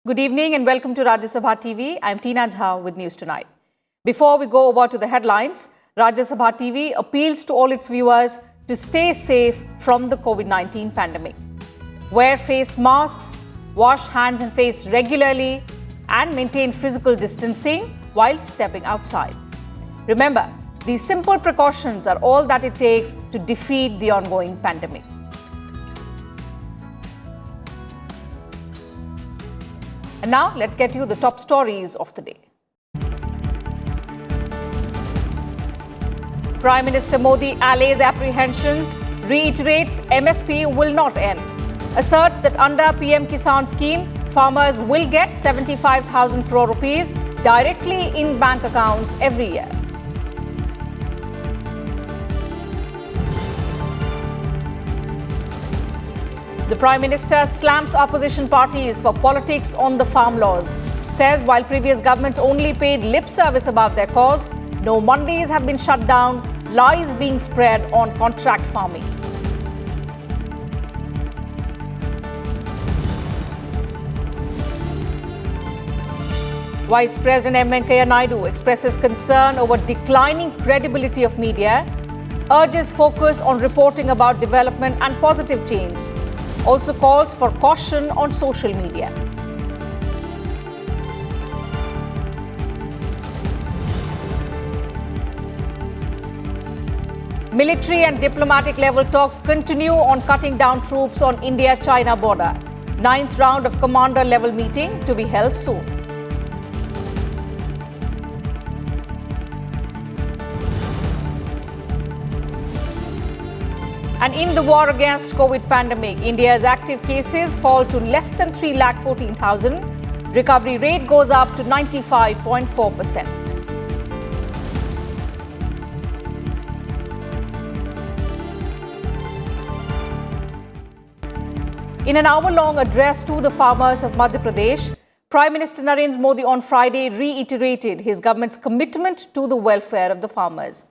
Good evening and welcome to Rajya Sabha TV. I'm Tina Jha with News Tonight. Before we go over to the headlines, Rajya Sabha TV appeals to all its viewers to stay safe from the COVID-19 pandemic. Wear face masks, wash hands and face regularly, and maintain physical distancing while stepping outside. Remember, these simple precautions are all that it takes to defeat the ongoing pandemic. And now, let's get you the top stories of the day. Prime Minister Modi allays apprehensions, reiterates MSP will not end, asserts that under PM Kisan scheme, farmers will get 75,000 crore rupees directly in bank accounts every year. The Prime Minister slams opposition parties for politics on the farm laws. Says while previous governments only paid lip service about their cause, no mandis have been shut down, lies being spread on contract farming. Vice President M. Venkaiah Naidu expresses concern over declining credibility of media, urges focus on reporting about development and positive change. Also calls for caution on social media. Military and diplomatic level talks continue on cutting down troops on India-China border. 9th round of commander level meeting to be held soon. And in the war against COVID pandemic, India's active cases fall to less than 3,14,000. Recovery rate goes up to 95.4%. In an hour-long address to the farmers of Madhya Pradesh, Prime Minister Narendra Modi on Friday reiterated his government's commitment to the welfare of the farmers.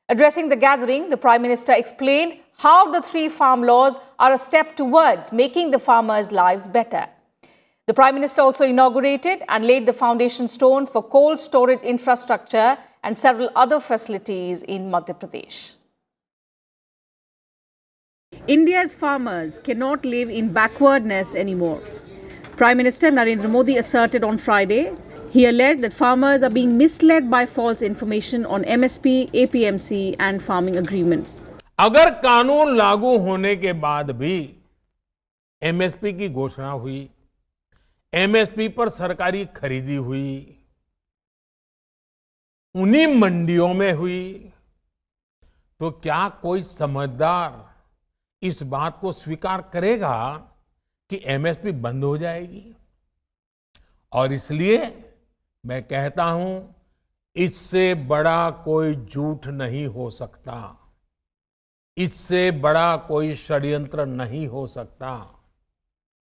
Addressing the gathering, the Prime Minister explained how the 3 farm laws are a step towards making the farmers' lives better. The Prime Minister also inaugurated and laid the foundation stone for cold storage infrastructure and several other facilities in Madhya Pradesh. India's farmers cannot live in backwardness anymore. Prime Minister Narendra Modi asserted on Friday. He alleged that farmers are being misled by false information on MSP, APMC and farming agreement. अगर कानून लागू होने के बाद भी MSP की घोषणा हुई, एमएसपी पर सरकारी खरीदी हुई, उन्हीं मंडियों में हुई, तो क्या कोई समझदार इस बात को स्वीकार करेगा कि एमएसपी बंद हो जाएगी? और इसलिए मैं कहता हूं, इससे बड़ा कोई झूठ नहीं हो सकता, इससे बड़ा कोई षड्यंत्र नहीं हो सकता।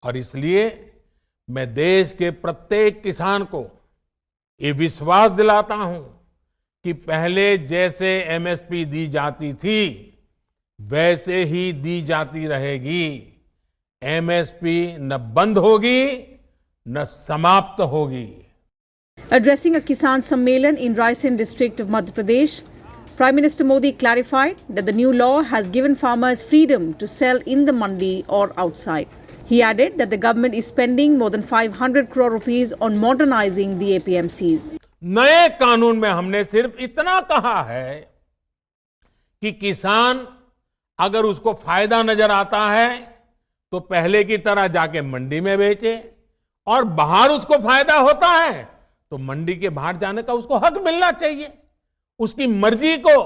और इसलिए मैं देश के प्रत्येक किसान को ये विश्वास दिलाता हूं कि पहले जैसे एमएसपी दी जाती थी, वैसे ही दी जाती रहेगी। एमएसपी न बंद होगी, न समाप्त होगी। Addressing a Kisan Sammelan in Raisen district of Madhya Pradesh, Prime Minister Modi clarified that the new law has given farmers freedom to sell in the mandi or outside. He added that the government is spending more than 500 crore rupees on modernizing the APMCs. नए कानून में हमने सिर्फ इतना कहा है कि किसान अगर उसको फायदा नजर आता है तो पहले की तरह जाके मंडी में बेचे, और बाहर उसको फायदा होता है तो मंडी के बाहर जाने का उसको हक मिलना चाहिए, उसकी मर्जी को।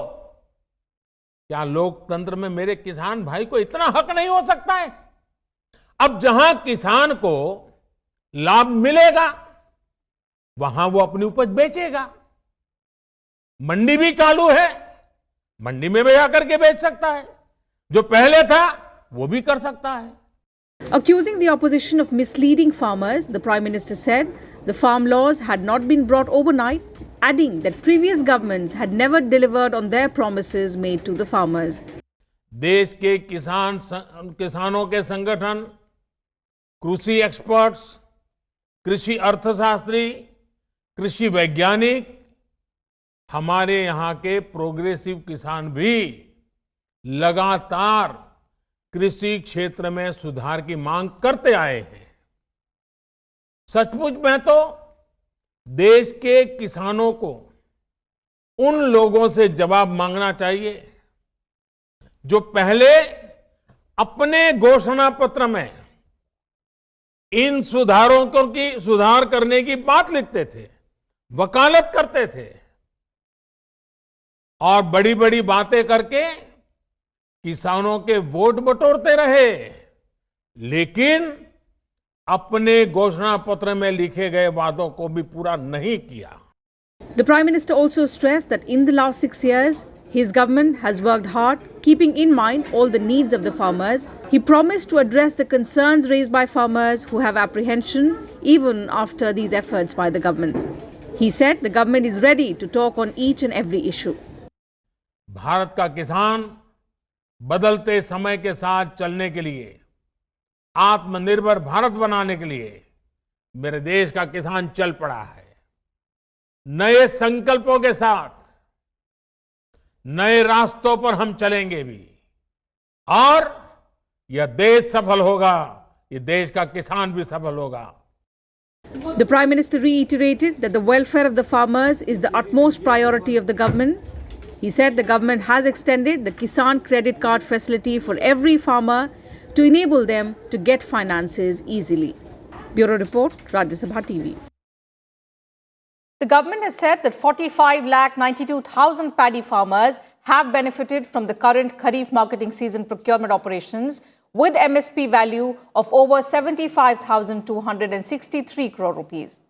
क्या लोकतंत्र में मेरे किसान भाई को इतना हक नहीं हो सकता है? अब जहां किसान को लाभ मिलेगा वहां वो अपनी उपज बेचेगा। मंडी भी चालू है, मंडी में भी जाकर के बेच सकता है, जो पहले था वो भी कर सकता है। Accusing the opposition of misleading farmers, the Prime Minister said the farm laws had not been brought overnight, adding that previous governments had never delivered on their promises made to the farmers. देश के किसानों के संगठन, कृषि experts, कृषि अर्थशास्त्री, कृषि वैज्ञानिक, हमारे यहाँ के प्रोग्रेसिव किसान भी लगातार कृषि क्षेत्र में सुधार की मांग करते आए हैं। सचमुच में तो देश के किसानों को उन लोगों से जवाब मांगना चाहिए जो पहले अपने घोषणा पत्र में इन सुधार करने की बात लिखते थे, वकालत करते थे और बड़ी बड़ी बातें करके किसानों के वोट बटोरते रहे, लेकिन अपने घोषणा पत्र में लिखे गए वादों को भी पूरा नहीं किया। The Prime Minister also stressed that in the last 6 years, his government has worked hard, keeping in mind all the needs of the farmers. He promised to address the concerns raised by farmers who have apprehension even after these efforts by the government. He said the government is ready to talk on each and every issue. Bharat का किसान बदलते समय के साथ चलने के लिए, आत्मनिर्भर भारत बनाने के लिए मेरे देश का किसान चल पड़ा है। नए संकल्पों के साथ नए रास्तों पर हम चलेंगे भी, और यह देश सफल होगा, ये देश का किसान भी सफल होगा। The Prime Minister reiterated that the welfare of the farmers is the utmost priority of the government. He said the government has extended the Kisan credit card facility for every farmer to enable them to get finances easily. Bureau Report, Rajya Sabha TV. The government has said that 45,92,000 paddy farmers have benefited from the current Kharif marketing season procurement operations with MSP value of over 75,263 crore rupees.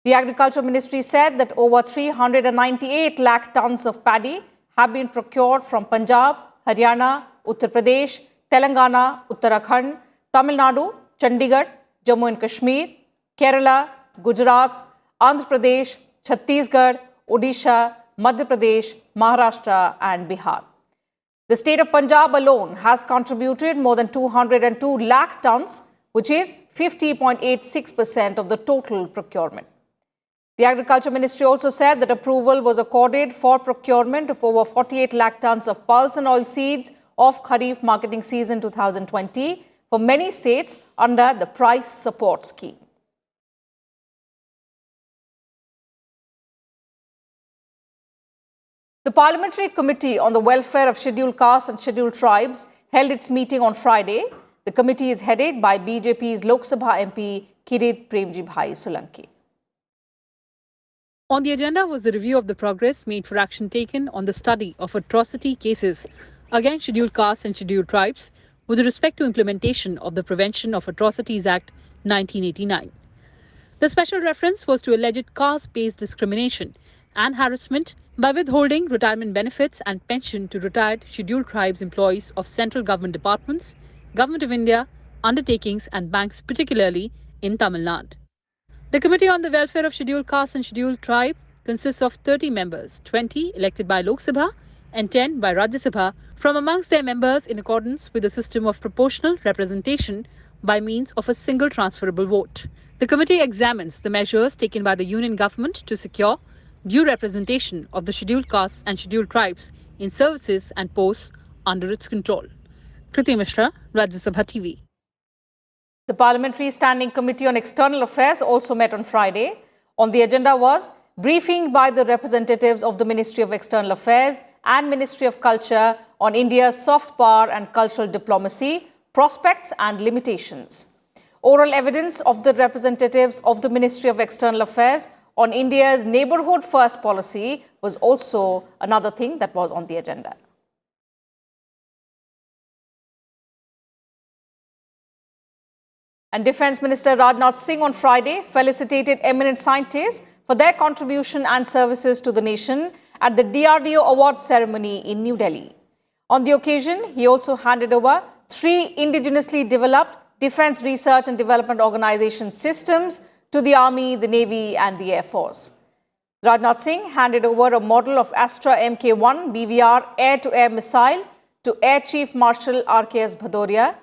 The Agriculture Ministry said that over 398 lakh tons of paddy have been procured from Punjab, Haryana, Uttar Pradesh, Telangana, Uttarakhand, Tamil Nadu, Chandigarh, Jammu and Kashmir, Kerala, Gujarat, Andhra Pradesh, Chhattisgarh, Odisha, Madhya Pradesh, Maharashtra and Bihar. The state of Punjab alone has contributed more than 202 lakh tons, which is 50.86% of the total procurement. The Agriculture Ministry also said that approval was accorded for procurement of over 48 lakh tons of pulse and oil seeds of Kharif marketing season 2020 for many states under the Price Support Scheme. The Parliamentary Committee on the Welfare of Scheduled Castes and Scheduled Tribes held its meeting on Friday. The committee is headed by BJP's Lok Sabha MP Kirit Premji Bhai Solanki. On the agenda was the review of the progress made for action taken on the study of atrocity cases against scheduled castes and scheduled tribes with respect to implementation of the Prevention of Atrocities Act 1989. The special reference was to alleged caste-based discrimination and harassment by withholding retirement benefits and pension to retired scheduled tribes employees of central government departments, Government of India, undertakings and banks, particularly in Tamil Nadu. The Committee on the Welfare of Scheduled Castes and Scheduled Tribe consists of 30 members, 20 elected by Lok Sabha and 10 by Rajya Sabha from amongst their members in accordance with the system of proportional representation by means of a single transferable vote. The committee examines the measures taken by the Union Government to secure due representation of the scheduled castes and scheduled tribes in services and posts under its control. Kriti Mishra, Rajya Sabha TV. The Parliamentary Standing Committee on External Affairs also met on Friday. On the agenda was briefing by the representatives of the Ministry of External Affairs and Ministry of Culture on India's soft power and cultural diplomacy, prospects and limitations. Oral evidence of the representatives of the Ministry of External Affairs on India's neighbourhood first policy was also another thing that was on the agenda. And Defence Minister Rajnath Singh on Friday felicitated eminent scientists for their contribution and services to the nation at the DRDO award ceremony in New Delhi. On the occasion, he also handed over 3 indigenously developed Defence Research and Development Organisation systems to the Army, the Navy and the Air Force. Rajnath Singh handed over a model of Astra Mk1 BVR air-to-air missile to Air Chief Marshal RKS Bhadoria.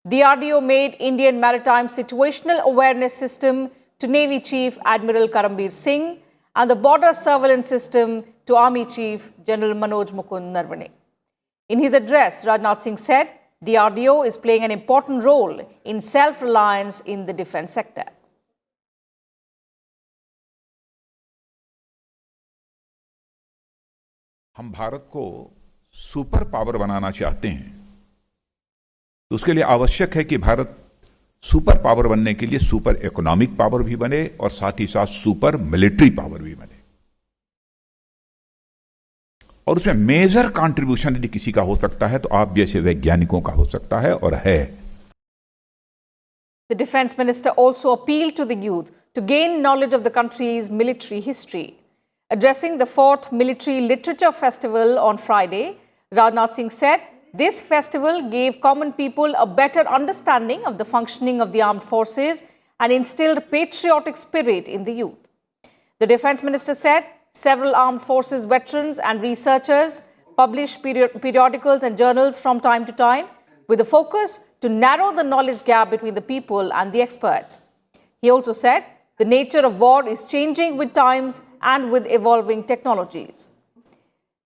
DRDO made Indian Maritime Situational Awareness System to Navy Chief Admiral Karambir Singh and the border surveillance system to Army Chief General Manoj Mukund Narwane. In his address, Rajnath Singh said DRDO is playing an important role in self-reliance in the defense sector. हम भारत को super power बनाना चाहते हैं तो उसके लिए आवश्यक है कि भारत सुपर पावर बनने के लिए सुपर इकोनॉमिक पावर भी बने और साथ ही साथ सुपर मिलिट्री पावर भी बने और उसमें मेजर कंट्रीब्यूशन यदि किसी का हो सकता है तो आप जैसे वैज्ञानिकों का हो सकता है और है. The defense minister also appealed to the youth to gain knowledge of the country's military history. Addressing the 4th Military Literature Festival on Friday, Rajnath Singh said this festival gave common people a better understanding of the functioning of the armed forces and instilled patriotic spirit in the youth. The defense minister said several armed forces veterans and researchers publish periodicals and journals from time to time with a focus to narrow the knowledge gap between the people and the experts. He also said the nature of war is changing with times and with evolving technologies.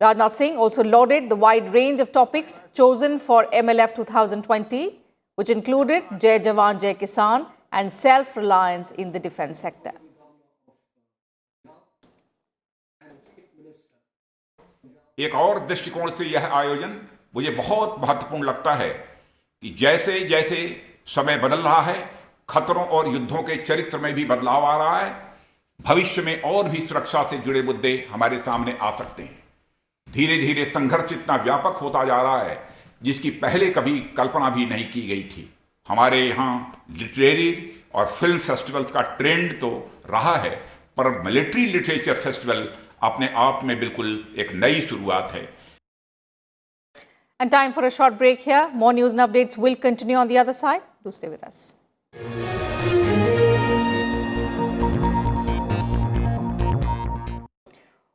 Rajnath Singh also lauded the wide range of topics chosen for MLF 2020, which included Jai Jawan, Jai Kisan and self-reliance in the defense sector. एक और दृष्टिकोण से यह आयोजन मुझे बहुत महत्वपूर्ण लगता है कि जैसे जैसे समय बदल रहा है, खतरों और युद्धों के चरित्र में भी बदलाव आ रहा है, भविष्य में और भी सुरक्षा से जुड़े मुद्दे हमारे सामने आ सकते हैं. धीरे धीरे संघर्ष इतना व्यापक होता जा रहा है जिसकी पहले कभी कल्पना भी नहीं की गई थी. हमारे यहाँ लिटरेरी और फिल्म फेस्टिवल्स का ट्रेंड तो रहा है, पर मिलिट्री लिटरेचर फेस्टिवल अपने आप में बिल्कुल एक नई शुरुआत है. And time for a short break here. More news and updates will continue on the other side. Do stay with us.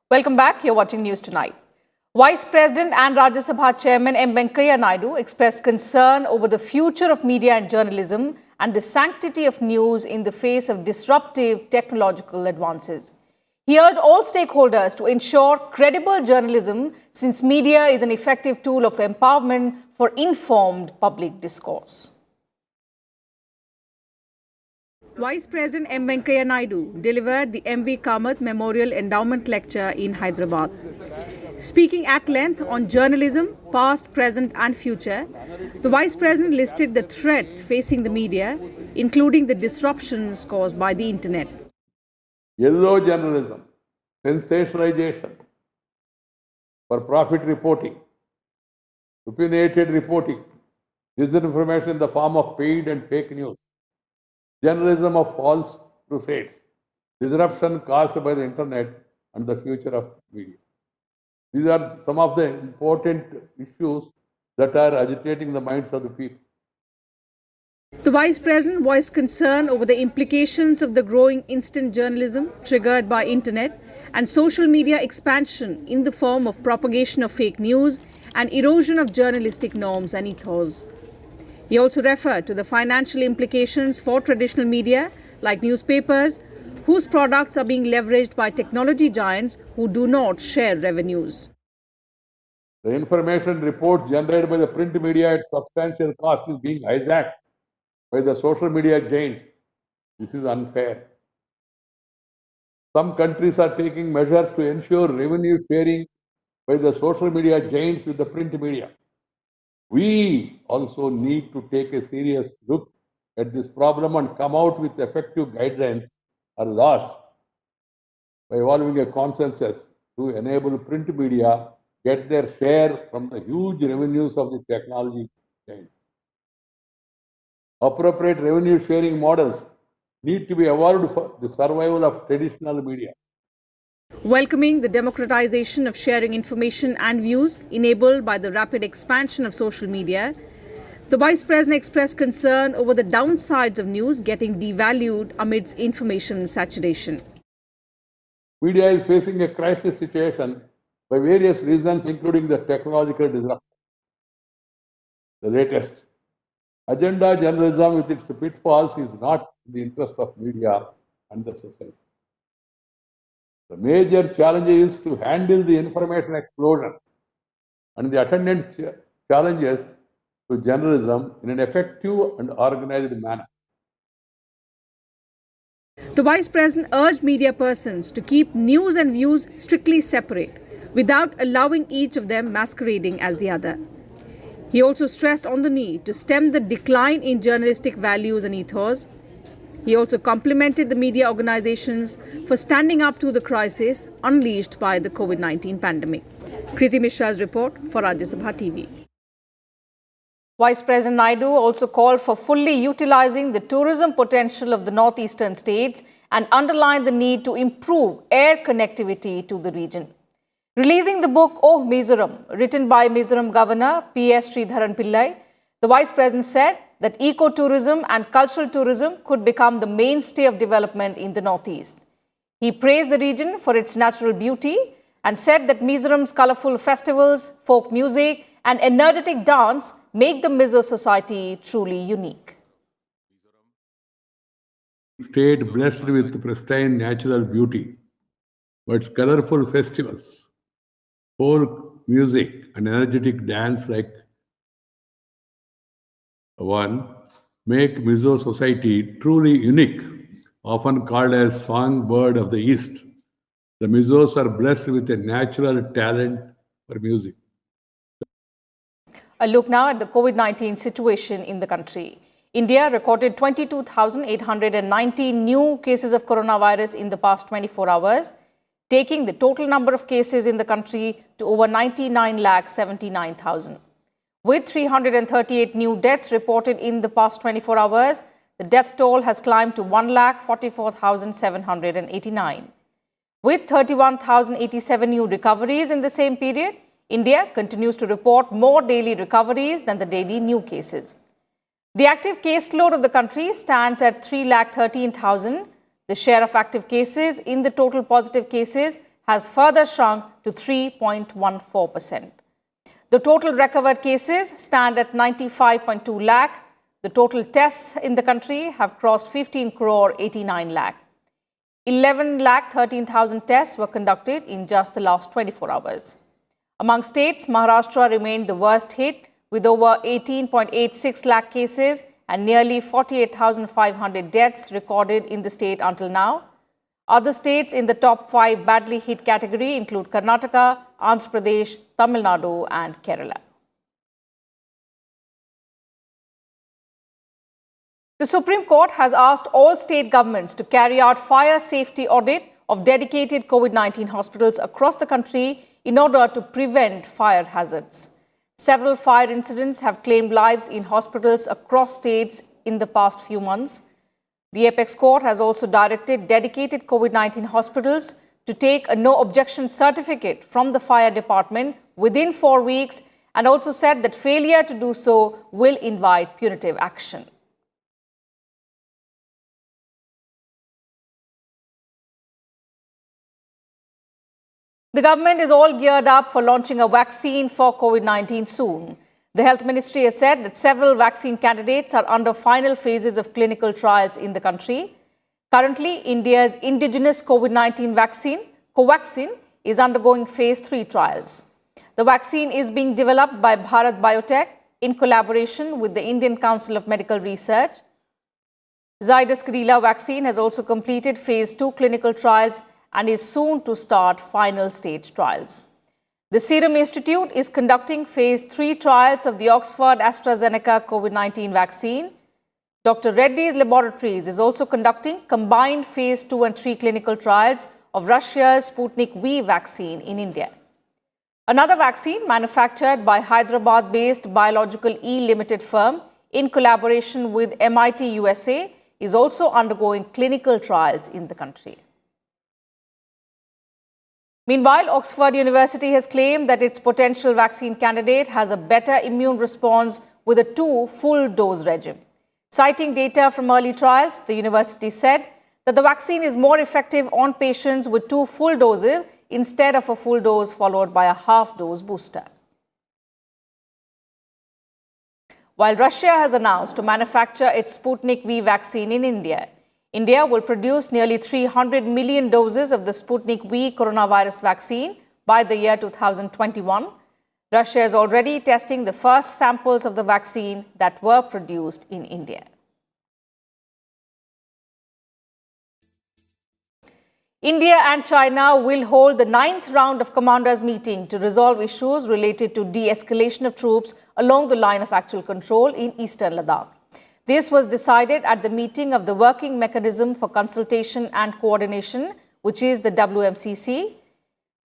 Welcome back. You're watching News Tonight. Vice President and Rajya Sabha Chairman M. Venkaiah Naidu expressed concern over the future of media and journalism and the sanctity of news in the face of disruptive technological advances. He urged all stakeholders to ensure credible journalism since media is an effective tool of empowerment for informed public discourse. Vice President M. Venkaiah Naidu delivered the M.V. Kamath Memorial Endowment Lecture in Hyderabad. Speaking at length on journalism, past, present and future, the Vice President listed the threats facing the media, including the disruptions caused by the internet. Yellow journalism, sensationalization, for profit reporting, opinionated reporting, disinformation in the form of paid and fake news, journalism of false crusades, disruption caused by the internet and the future of media. These are some of the important issues that are agitating the minds of the people. The Vice President voiced concern over the implications of the growing instant journalism triggered by internet and social media expansion in the form of propagation of fake news and erosion of journalistic norms and ethos. He also referred to the financial implications for traditional media like newspapers, whose products are being leveraged by technology giants who do not share revenues. The information reports generated by the print media at substantial cost is being hijacked by the social media giants. This is unfair. Some countries are taking measures to ensure revenue sharing by the social media giants with the print media. We also need to take a serious look at this problem and come out with effective guidelines or laws by evolving a consensus to enable print media get their share from the huge revenues of the technology giants. Appropriate revenue sharing models need to be evolved for the survival of traditional media. Welcoming the democratization of sharing information and views enabled by the rapid expansion of social media, the Vice President expressed concern over the downsides of news getting devalued amidst information saturation. Media is facing a crisis situation by various reasons, including the technological disruption. The latest, agenda journalism with its pitfalls is not in the interest of media and the society. The major challenge is to handle the information explosion and the attendant challenges to journalism in an effective and organized manner. The Vice President urged media persons to keep news and views strictly separate, without allowing each of them masquerading as the other. He also stressed on the need to stem the decline in journalistic values and ethos. He also complimented the media organizations for standing up to the crisis unleashed by the COVID-19 pandemic. Kriti Mishra's report for Rajya Sabha TV. Vice President Naidu also called for fully utilizing the tourism potential of the northeastern states and underlined the need to improve air connectivity to the region. Releasing the book Oh Mizoram, written by Mizoram Governor P.S. Sridharan Pillai, the Vice President said that ecotourism and cultural tourism could become the mainstay of development in the northeast. He praised the region for its natural beauty and said that Mizoram's colorful festivals, folk music and energetic dance make the Mizo society truly unique. State blessed with pristine natural beauty, but its colorful festivals, folk music and energetic dance like one make Mizo society truly unique, often called as songbird of the East. The Mizos are blessed with a natural talent for music. A look now at the COVID-19 situation in the country. India recorded 22,819 new cases of coronavirus in the past 24 hours, taking the total number of cases in the country to over 99,79,000. With 338 new deaths reported in the past 24 hours, the death toll has climbed to 1,44,789. With 31,087 new recoveries in the same period, India continues to report more daily recoveries than the daily new cases. The active caseload of the country stands at 3,13,000. The share of active cases in the total positive cases has further shrunk to 3.14%. The total recovered cases stand at 95.2 lakh. The total tests in the country have crossed 15 crore 89 lakh. 11,13,000 tests were conducted in just the last 24 hours. Among states, Maharashtra remained the worst hit with over 18.86 lakh cases and nearly 48,500 deaths recorded in the state until now. Other states in the top 5 badly hit category include Karnataka, Andhra Pradesh, Tamil Nadu and Kerala. The Supreme Court has asked all state governments to carry out fire safety audit of dedicated COVID-19 hospitals across the country in order to prevent fire hazards. Several fire incidents have claimed lives in hospitals across states in the past few months. The Apex Court has also directed dedicated COVID-19 hospitals to take a no-objection certificate from the fire department within 4 weeks and also said that failure to do so will invite punitive action. The government is all geared up for launching a vaccine for COVID-19 soon. The Health Ministry has said that several vaccine candidates are under final phases of clinical trials in the country. Currently, India's indigenous COVID-19 vaccine, Covaxin, is undergoing phase 3 trials. The vaccine is being developed by Bharat Biotech in collaboration with the Indian Council of Medical Research. Zydus Cadila vaccine has also completed phase 2 clinical trials and is soon to start final stage trials. The Serum Institute is conducting phase 3 trials of the Oxford AstraZeneca COVID-19 vaccine. Dr. Reddy's Laboratories is also conducting combined phase 2 and 3 clinical trials of Russia's Sputnik V vaccine in India. Another vaccine manufactured by Hyderabad-based Biological E Limited firm in collaboration with MIT USA is also undergoing clinical trials in the country. Meanwhile, Oxford University has claimed that its potential vaccine candidate has a better immune response with a 2 full-dose regime. Citing data from early trials, the university said that the vaccine is more effective on patients with 2 full doses instead of a full dose followed by a half-dose booster. While Russia has announced to manufacture its Sputnik V vaccine in India, India will produce nearly 300 million doses of the Sputnik V coronavirus vaccine by the year 2021. Russia is already testing the first samples of the vaccine that were produced in India. India and China will hold the 9th round of commanders meeting to resolve issues related to de-escalation of troops along the line of actual control in eastern Ladakh. This was decided at the meeting of the Working Mechanism for Consultation and Coordination, which is the WMCC.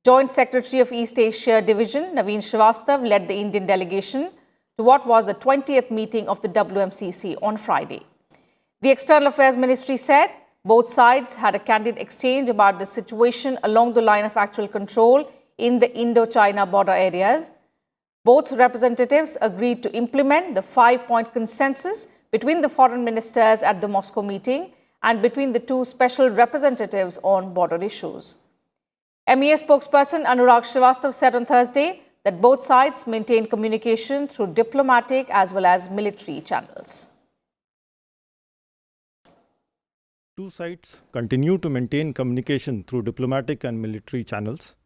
Joint Secretary of East Asia Division, Naveen Srivastav, led the Indian delegation to what was the 20th meeting of the WMCC on Friday. The External Affairs Ministry said both sides had a candid exchange about the situation along the line of actual control in the Indo-China border areas. Both representatives agreed to implement the 5-point consensus between the foreign ministers at the Moscow meeting and between the two special representatives on border issues. MEA spokesperson Anurag Srivastav said on Thursday that both sides maintained communication through diplomatic as well as military channels. Two sides continue to maintain communication through diplomatic and military channels.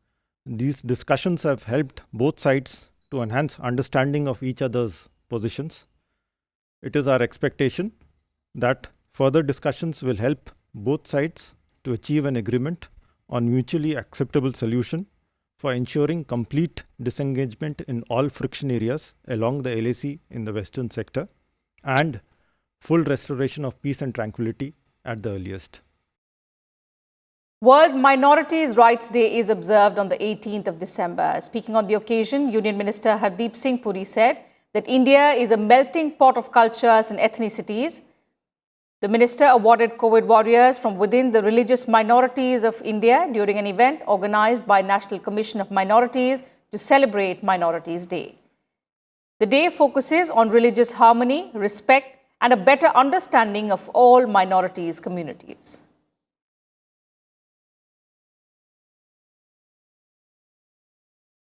These discussions have helped both sides to enhance understanding of each other's positions. It is our expectation that further discussions will help both sides to achieve an agreement on mutually acceptable solution for ensuring complete disengagement in all friction areas along the LAC in the western sector and full restoration of peace and tranquility at the earliest. World Minorities' Rights Day is observed on the 18th of December. Speaking on the occasion, Union Minister Hardeep Singh Puri said that India is a melting pot of cultures and ethnicities. The minister awarded COVID warriors from within the religious minorities of India during an event organized by National Commission of Minorities to celebrate Minorities' Day. The day focuses on religious harmony, respect, and a better understanding of all minorities communities.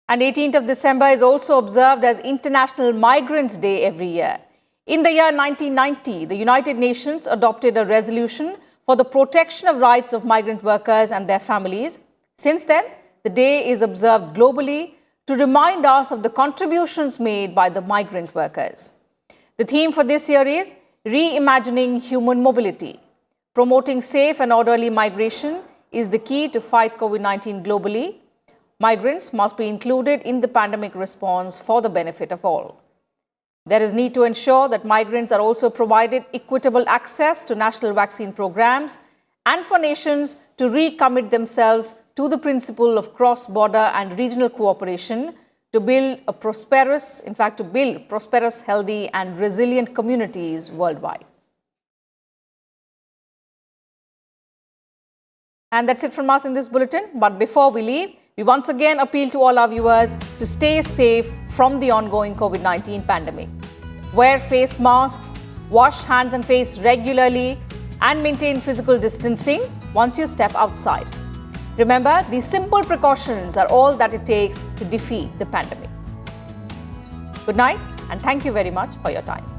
And 18th of December is also observed as International Migrants' Day every year. In the year 1990, the United Nations adopted a resolution for the protection of rights of migrant workers and their families. Since then, the day is observed globally to remind us of the contributions made by the migrant workers. The theme for this year is Reimagining Human Mobility. Promoting safe and orderly migration is the key to fight COVID-19 globally. Migrants must be included in the pandemic response for the benefit of all. There is need to ensure that migrants are also provided equitable access to national vaccine programs and for nations to recommit themselves to the principle of cross-border and regional cooperation to build prosperous, healthy and resilient communities worldwide. And that's it from us in this bulletin. But before we leave, we once again appeal to all our viewers to stay safe from the ongoing COVID-19 pandemic. Wear face masks, wash hands and face regularly, and maintain physical distancing once you step outside. Remember, these simple precautions are all that it takes to defeat the pandemic. Good night, and thank you very much for your time.